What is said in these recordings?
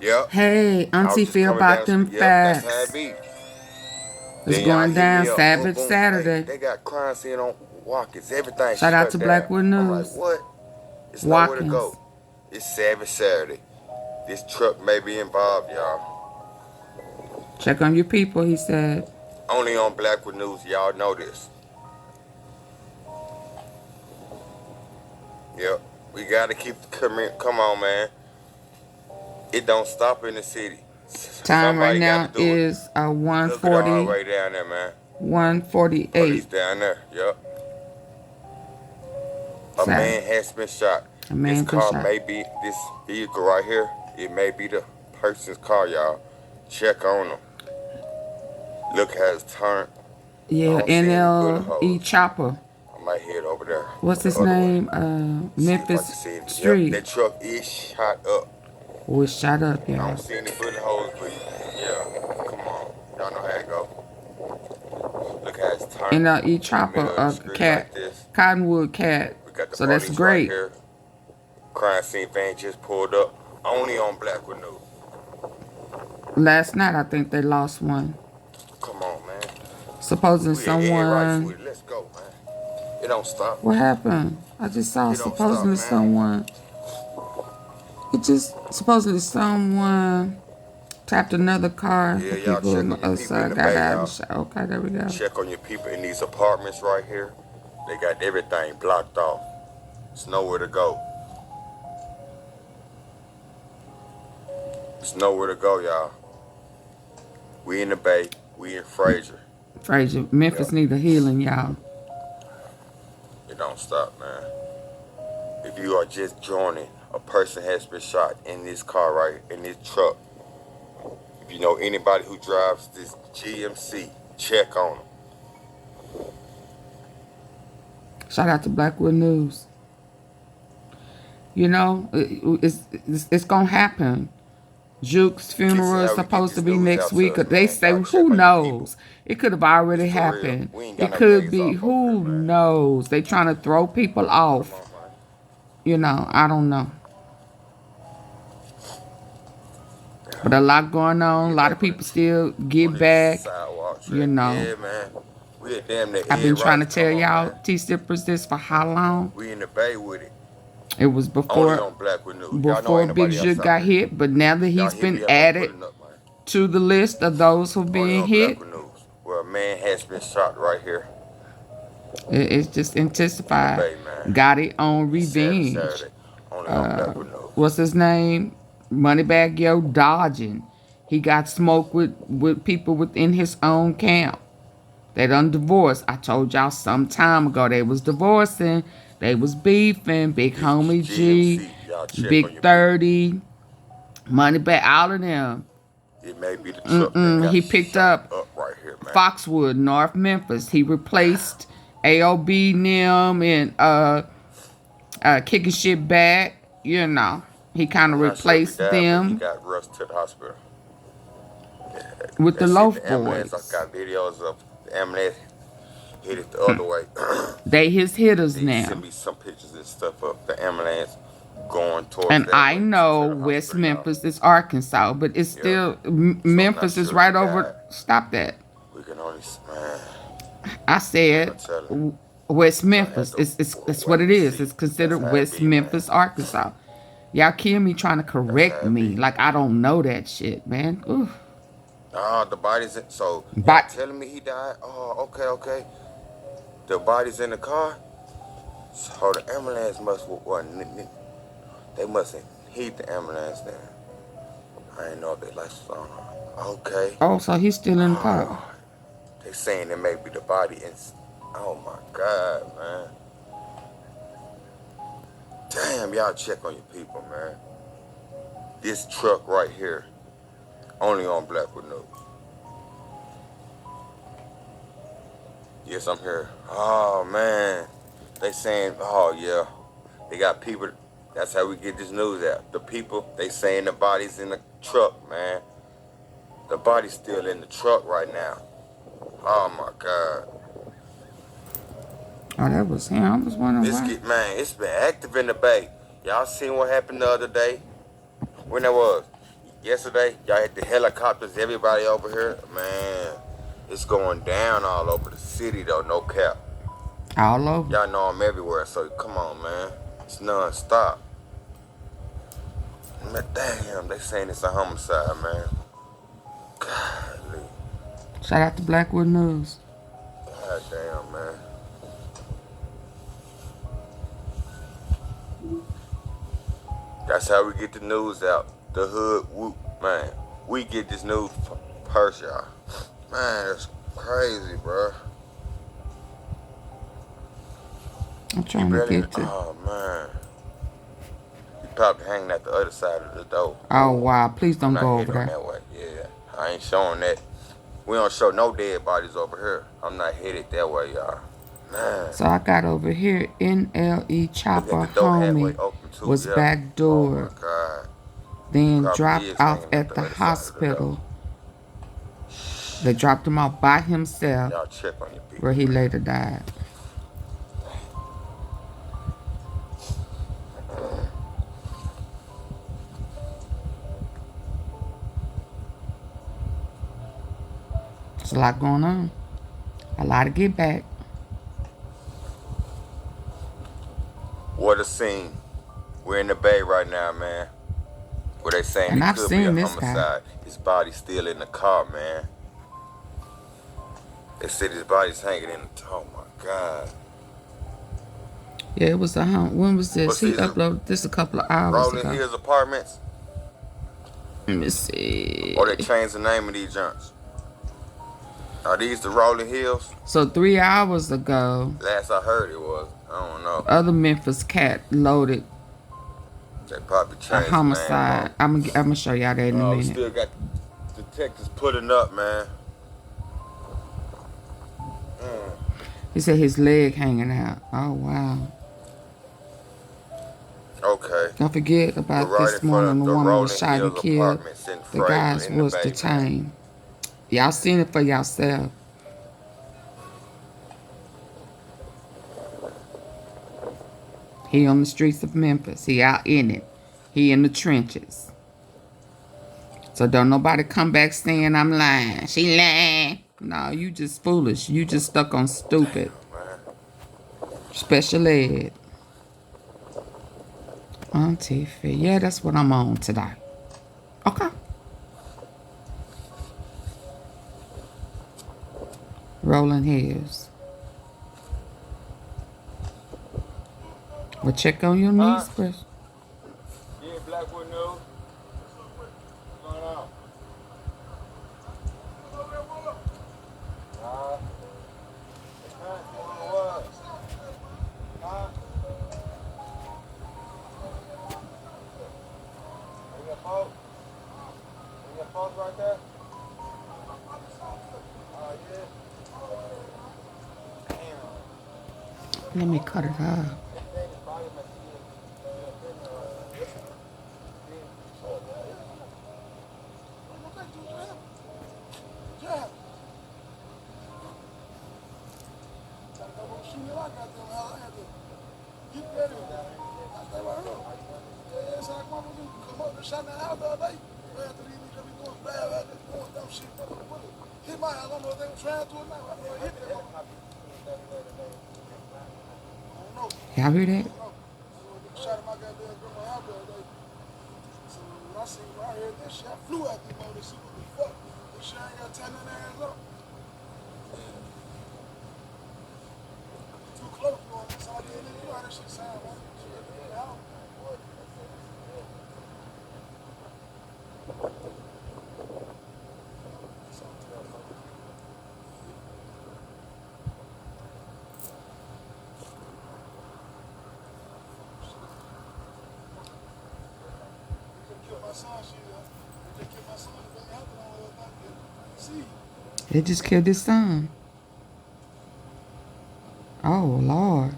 Yep. Hey, I was Auntie just feel coming down about the them street. Yep, that's how it facts. be. It's Then y'all going hit down me up. Boom, Savage boom. Hey, Saturday. they got crime scene on Watkins. Everything Shout out to shut down. Blackwood I'm like, News. what? It's nowhere to Watkins. go. It's Savage Saturday. This truck may be involved, y'all. Check on your people, he said. Only on Blackwood News, y'all know this. Yep. We gotta keep the come on, man. It don't stop in the city. Time right Somebody got to now do it. is Look at all the 1:40, way down there, man. 1:48. Police down there. Yep. A Saturday. man has been shot. A This man been car shot. may be, this vehicle right here, it may be the person's car, y'all. Check on them. Look how it's turned. I Yeah, don't see any bullet NLE holes. Chopper. I might head over there. What's The his other way. name? See if I can Memphis see it. Yep, Street. that truck is shot up. Was shot up, I y'all. don't see any bullet holes, but yeah, come on. Y'all know how it go. Look how it's turned NLE in the Chopper, middle of the a street like cat, this. Cottonwood cat. We got the So that's police right great. here. Crime scene van just pulled up. Only on Blackwood News. Last night, I think they lost one. Come on, man. Supposing We at Ed Rice someone. with it. Let's go, man. It don't stop. What happened? I just saw It don't stop, supposedly man. someone. It just supposedly someone tapped another car. Yeah, The y'all people on check the on your other people in side the got bay, out and y'all. shot. Okay, there we go. Check on your people in these apartments right here. They got everything blocked off. It's nowhere to go. It's nowhere to go, y'all. We in the bay. We in Frayser. Frayser, Memphis Yep. need a healing, y'all. It don't stop, man. If you are just joining, a person has been shot in this car right in this truck. If you know anybody who drives this GMC, check on them. Shout out to Blackwood News. You know, it's gonna happen. Juke's This is funeral is how we get supposed to this be news next out to week. us, They man. say, Y'all check who on your people. knows? It could have already For real. happened. We ain't got It no could days be, off over here, who man. knows? They trying to throw people Come off. on, man. You know, I don't know. But a lot going on. A Get lot back of on people still get this back. sidewalk You track. know, Yeah, man. We at damn near I've been Ed trying to Rice. tell Come on, y'all man. T-Sippers this for how long? We in the bay with it. It was Only before on Blackwood News. Y'all know before ain't Big nobody else Jook out got here. hit, but now that Y'all he's hit been me up. I'm added pulling up, man. to the list of those who Only being on hit, Blackwood News. Where a man has been shot right here it's just in the intensified. bay, man. Got it on It's revenge. Saturday. Only on Blackwood News. What's his name? MONEYBAGGYO dodging. He got smoked with people within his own camp. They done divorced. I told y'all some time ago they was divorcing. They was beefing. Big This Homie G, GMC. Y'all check on Big your people. 30, Moneybag, all of them. It may be the truck that got He picked shot up up right here, man. Foxwood, North Memphis. He replaced AOB, NIM, and kicking shit back. You know, he kind of I'm not sure if he replaced died, but he them got rushed to the hospital. with the That shit, Loaf the ambulance, I Boys. got videos of the ambulance hit it the other way. They his hitters They sent now. me some pictures and stuff of the ambulance going towards And that I way know to the West hospital, y'all. Memphis is Arkansas, but it's Yep. still So I'm not Memphis is sure if right he over. died. Stop that. We can only, man, I like I said tell her, West we gonna have Memphis. to It's what wait it and is. see. It's That's considered how it West be, man. Memphis, Arkansas. Y'all kill me trying to That's how correct it me be. like I don't know that shit, man. Ooh. The body's in, so y'all But telling me he died? Oh, okay. The body's in the car? So the ambulance they mustn't heat the ambulance then. I didn't know if they lights was on. Okay. oh, so he's still in the Oh car. Lord. They saying it may be the body in, oh my God, man. Damn, y'all check on your people, man. This truck right here, only on Blackwood News. Yes, I'm here. Oh man. They saying, oh yeah. They got people, that's how we get this news out. The people, they saying the body's in the truck, man. The body's still in the truck right now. Oh my God. Oh, that was him. I was wondering why. Man, it's been active in the bay. Y'all seen what happened the other day? When that was? yesterday, y'all had the helicopters, everybody over here. Man, it's going down all over the city though, no cap. All over. Y'all know I'm everywhere, so come on, man. It's non-stop. Man, damn, they saying it's a homicide, man. Golly. Shout out to Blackwood News. God damn, man. That's how we get the news out. The hood, whoop, man. We get this news first, y'all. Man, that's crazy, bro. I'm trying to get to. Oh, man. He probably hanging at the other side of the door. Oh, wow. Please don't go over there. That way. Yeah, I ain't showing that. We don't show no dead bodies over here. I'm not headed that way, y'all. Man. So I got over here, NLE Chopper homie was backdoored. Oh, my God. Then dropped off at the hospital. They dropped him off by himself, y'all check on your people, where he later died. There's a lot going on. A lot to get back. What a scene. We're in the Bay right now, man. Where they saying And it I've could seen be a this guy. homicide. His body's still in the car, man. They said his body's hanging in the... Oh, my God. Yeah, it was a when was this? He uploaded this a couple of hours ago. Rolling Hills Apartments? Let me see. Or they changed the name of these joints. Are these the Rolling Hills? So 3 hours ago. Last I heard it was. I don't know. Other Memphis cat loaded they probably changed a homicide. I'm gonna show y'all that in a minute. We still got detectives putting up, man. He said his leg hanging out. Oh, wow. Okay. Don't forget about this morning, the woman was shot and killed. The guys was detained. Y'all seen it for yourself. He on the streets of Memphis. He out in it. He in the trenches. So don't nobody come back saying I'm lying. She lying. No, you just foolish. You just stuck on stupid. Special ed. AUNTEAFEE. Yeah, that's what I'm on today. Okay. Rolling Hills. Well, check on your knees first. Yeah, Blackwood News. What's going on? Right there? Let me cut it off. Y'all hear that? They just killed his son. Oh, Lord.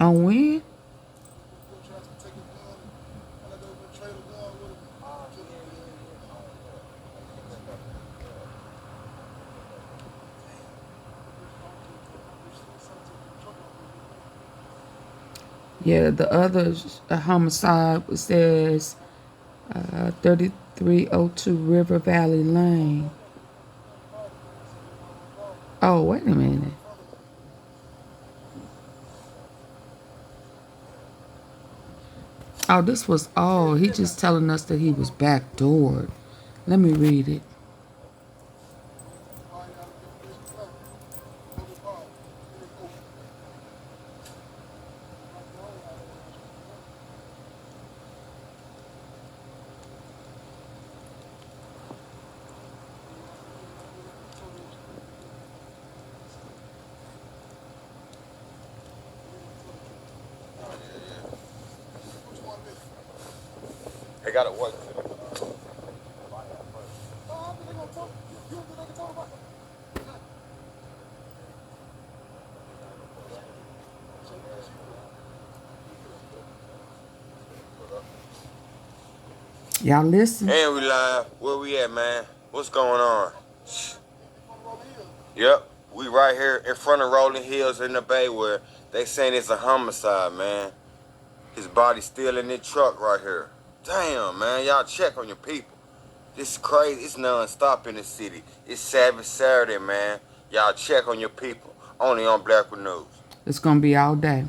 On when? Yeah, the other homicide says 3302 River Valley Lane. Oh, wait a minute. Oh, this was all. He just telling us that he was backdoored. Let me read it. They gotta work. Y'all listen. And we live. Where we at, man? What's going on? Yep, we right here in front of Rolling Hills in the Bay where they saying it's a homicide, man. His body's still in this truck right here. Damn, man, y'all check on your people. This is crazy. It's non-stop in the city. It's Savage Saturday, man. Y'all check on your people. Only on Blackwood News. It's gonna be all day.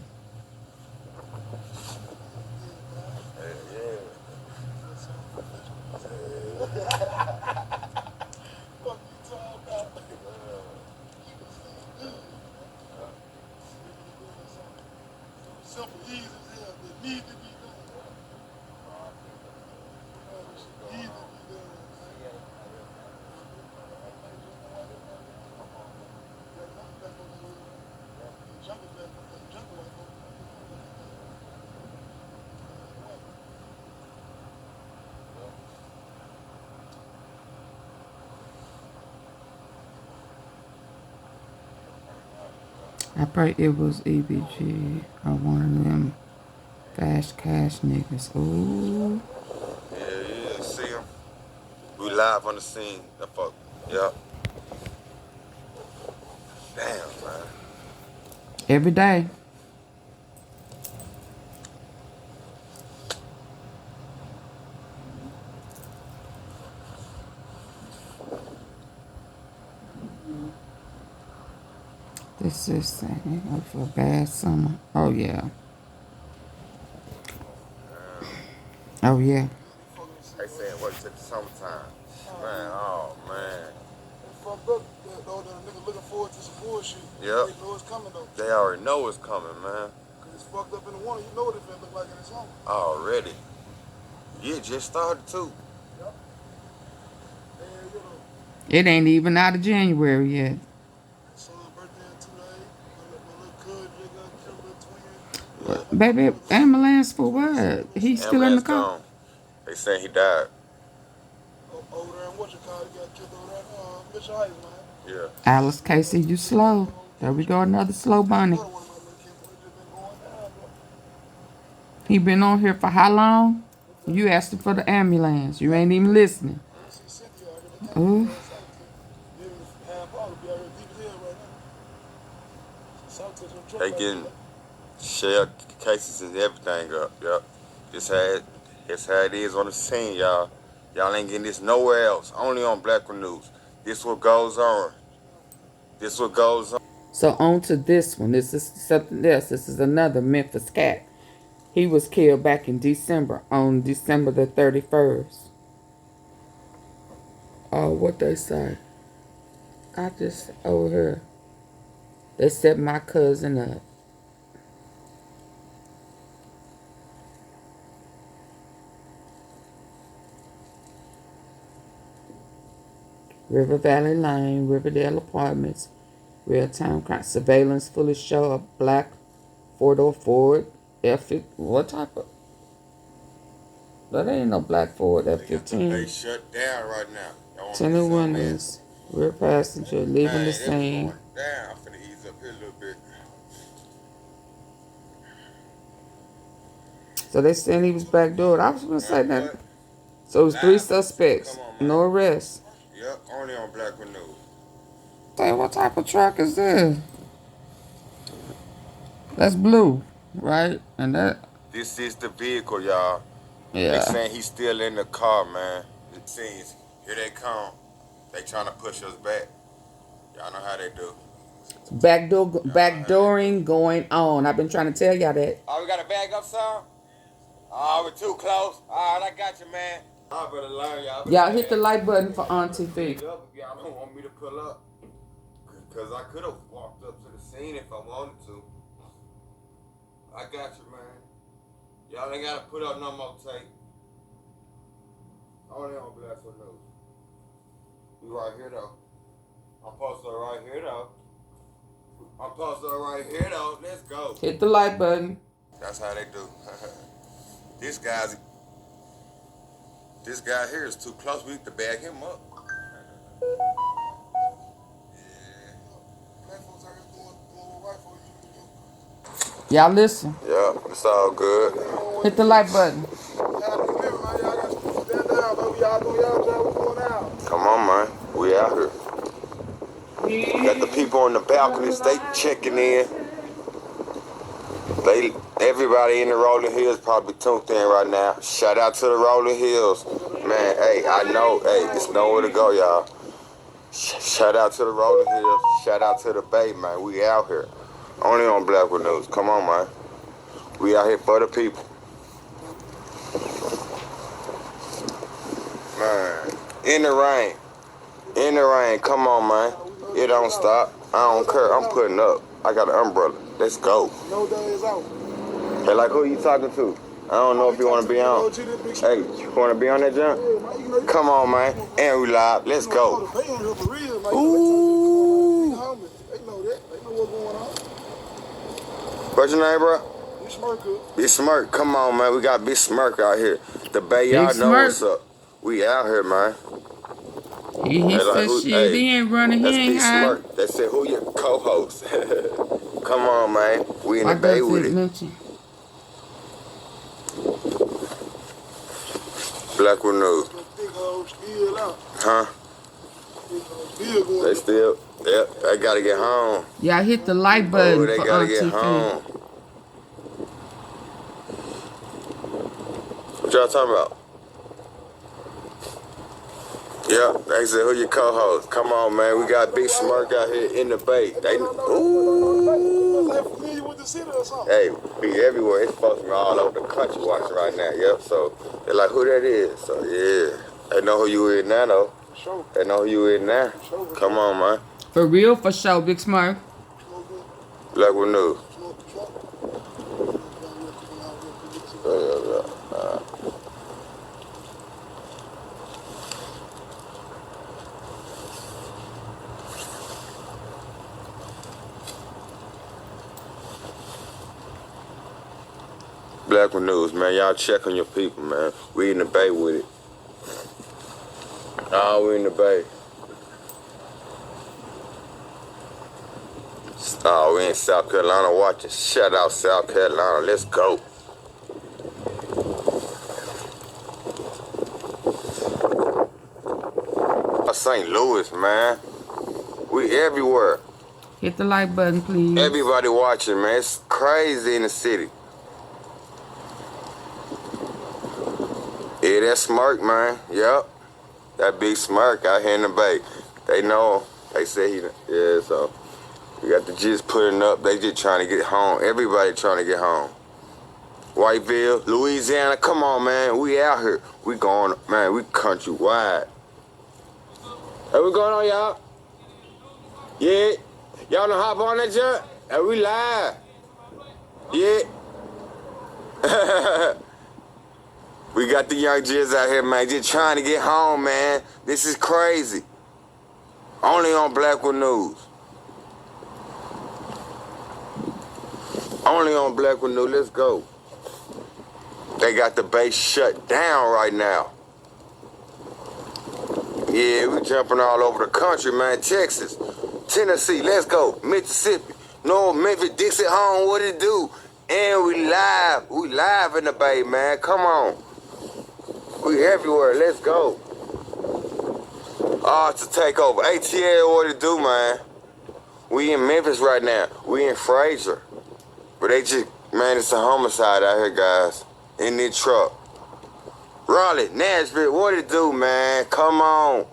I pray it was EBG or one of them fast cash niggas. Ooh. Yeah, see him? We live on the scene. The fuck. Yep. Damn, man. Every day. This is saying for a bad summer. Oh yeah. Oh yeah. They saying wait till the summertime. Man, oh man. Fucked up though, the nigga looking forward to some bullshit. Yep. They know it's coming though. They already know it's coming, man. Cause it's fucked up in the winter. You know what it finna look like in the summer. Already. Yeah, just started too. Yep. And you know. It ain't even out of January yet. Son's birthday in 2 days. My little cousin, nigga, killed the twin. Baby, ambulance for what? He's still in the Ambulance car. gone. They saying he died. Over there in what you call it, got killed over there. Mitchell Heights, man. Yeah. Alice Casey, you slow. There we go, another slow bunny. Another one of my little kids, but it just been going down, bro. He been on here for how long? You asked him for the ambulance. You ain't even listening. I see Cynthia out here. Ooh. Half hour be out here deep as hell right now. South Texas truck They like getting that. shell cases and everything up. Yep. It's how it is on the scene, y'all. Y'all ain't getting this nowhere else. Only on Blackwood News. This what goes on. This what goes on. So on to this one. This is something else. This is another Memphis cat. He was killed back in December, on December the 31st. Oh, what they say? I just, over here. They set my cousin up. River Valley Lane, Riverdale Apartments, real-time crime. Surveillance fully show a black four-door Ford F-15. What type of? That ain't no black Ford They F-15. shut down right now. Y'all want me to Tinted zoom in? windows. Rear passenger leaving the Man, they scene. going down. I'm finna ease up here a little bit. So they saying he was backdoored. I was gonna say that. What? So it was 3 Live. suspects, Come on, man. no arrests. Yep, only on Black with News. Say, what type of truck is this? That's blue, right? And that, This is the vehicle, y'all. They yeah. saying he's still in the car, man. It seems, here they come. They trying to push us back. Y'all know how they do. Backdooring going on. I've been trying to tell y'all that. Oh, we got to bag up some? Oh, we're too close. All right, I got you, man. I better learn, y'all. Y'all hit the like button for Auntie Fee. If y'all don't want me to pull up. Because I could have walked up to the scene if I wanted to. I got you, man. Y'all ain't got to put up no more tape. Only on Black with News. We right here, though. I'm posted right here, though. I'm posted right here, though. Let's go. Hit the like button. That's how they do. This guy here is too close. We need to bag him up. Y'all listen. Yeah, it's all good. Hit the like button. Come on, man. We out here. Got the people on the balconies. They checking in. Everybody in the Rolling Hills probably tuned in right now. Shout out to the Rolling Hills. Man, hey, I know. Hey, it's nowhere to go, y'all. Shout out to the Rolling Hills. Shout out to the Bay, man. We out here. Only on Black with News. Come on, man. We out here for the people. Man, in the rain. In the rain. Come on, man. It don't stop. I don't care. I'm putting up. I got an umbrella. Let's go. No days out. Hey, like who you talking to? I don't know if you want to be on. Hey, you want to be on that jump? Come on, man. And we live. Let's go. Ooh. They know that. They know what's going on. What's your name, bro? Big Smirk. Big Smirk. Come on, man. We got Big Smirk out here. The Bay, y'all know what's up. We out here, man. He Hey, said like, shit. He ain't running. He That's ain't Big high. Smirk. They said, who your co-host? Come on, man. We in the My Bay gut with said it. mention. Black with News. Huh? They still, yep, they gotta get home. Y'all hit the like button Oh, they for gotta Auntie get Fee. home. What y'all talking about? Yeah, they said, who your co-host? Come on, man. We got Big Smirk out here in the Bay. They, ooh. Hey, be everywhere. It's folks from all over the country watching right now. Yep, so they're like, who that is? So, yeah. They know who you is now, though. They know who you is now. Come on, man. For real, for sure, Big Smurf. Black with News. Black with News, man. Y'all check on your people, man. We in the Bay with it. Oh, we in the Bay. Oh, we in South Carolina watching. Shout out South Carolina. Let's go. St. Louis, man. We everywhere. Hit the like button, please. Everybody watching, man. It's crazy in the city. Yeah, that Smirk, man. Yep. That Big Smirk out here in the Bay. They know. They say he, yeah, so. We got the Jizz putting up. They just trying to get home. Everybody trying to get home. Whiteville, Louisiana, come on, man. We out here. We going, man, we countrywide. Hey, what going on, y'all? Yeah. Y'all know hop on that jump? Hey, we live. Yeah. We got the young Jizz out here, man, just trying to get home, man. This is crazy. Only on Black with News. Only on Black with News. Let's go. They got the base shut down right now. Yeah, we jumping all over the country, man. Texas, Tennessee, let's go. Mississippi, North Memphis, Dixie home, what it do? And we live. We live in the Bay, man. Come on. We everywhere. Let's go. To take over. ATL, what it do, man? We in Memphis right now. We in Frayser. But they just, man, it's a homicide out here, guys. In this truck. Raleigh, Nashville, what it do, man? Come on.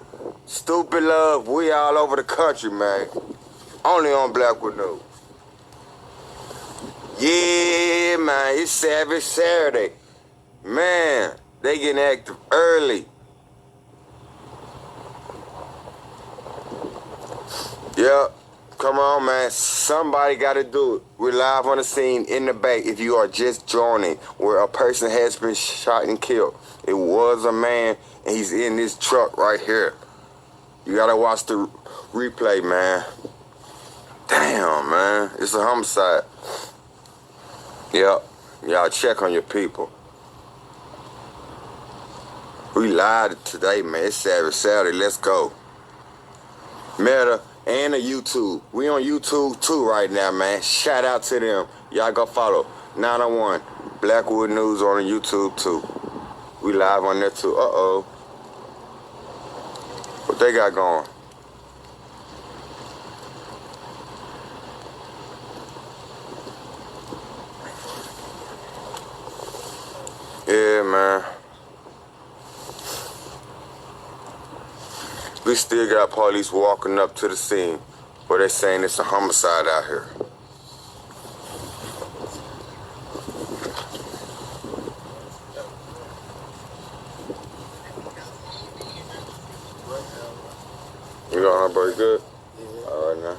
Stupid love. We all over the country, man. Only on Black with News. Yeah, man, it's Savage Saturday. Man, they getting active early. Yep, come on, man. Somebody got to do it. We're live on the scene in the Bay. If you are just joining, where a person has been shot and killed. It was a man, and he's in this truck right here. You got to watch the replay, man. Damn, man. It's a homicide. Yep. Y'all check on your people. We live today, man. It's Saturday. Let's go. Meta and the YouTube. We on YouTube too right now, man. Shout out to them. Y'all go follow 901 Blackwood News on the YouTube too. We live on there too. Uh-oh. What they got going? Yeah, man. We still got police walking up to the scene, but they saying it's a homicide out here. You got everybody good? Yeah. All right now.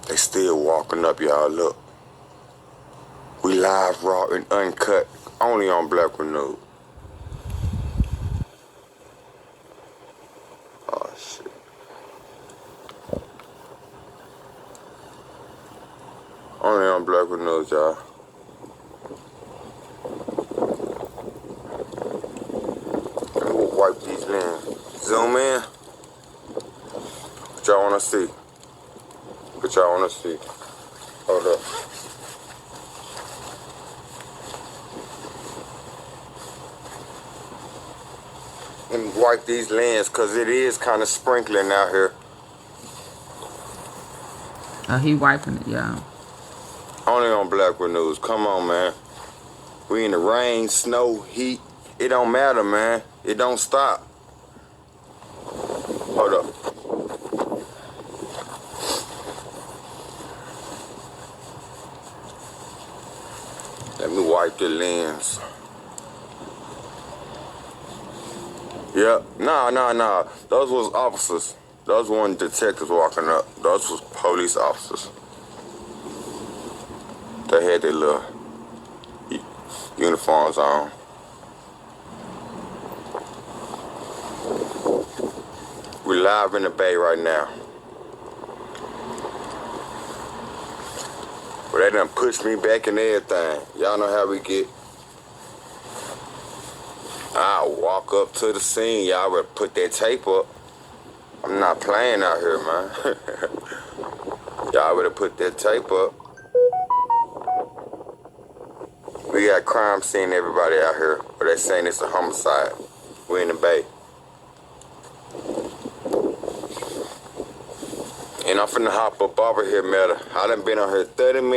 They still walking up, y'all. Look. We live, raw, and uncut. Only on Black with News. Oh, shit. Only on Black with News, y'all. And we'll wipe these lenses. Zoom in. What y'all want to see? What y'all want to see? Hold up. Let me wipe these lenses, because it is kind of sprinkling out here. Oh, he wiping it, y'all. Only on Black with News. Come on, man. We in the rain, snow, heat. It don't matter, man. It don't stop. Hold up. Let me wipe the lens. Yep. Nah. Those was officers. Those weren't detectives walking up. Those was police officers. They had their little uniforms on. We live in the Bay right now. But they done pushed me back and everything. Y'all know how we get. I walk up to the scene. Y'all would put that tape up. I'm not playing out here, man. Y'all would have put that tape up. We got crime scene everybody out here, but they saying it's a homicide. We in the Bay. And I'm finna hop up over here, Meta. I done been on here 30 minutes.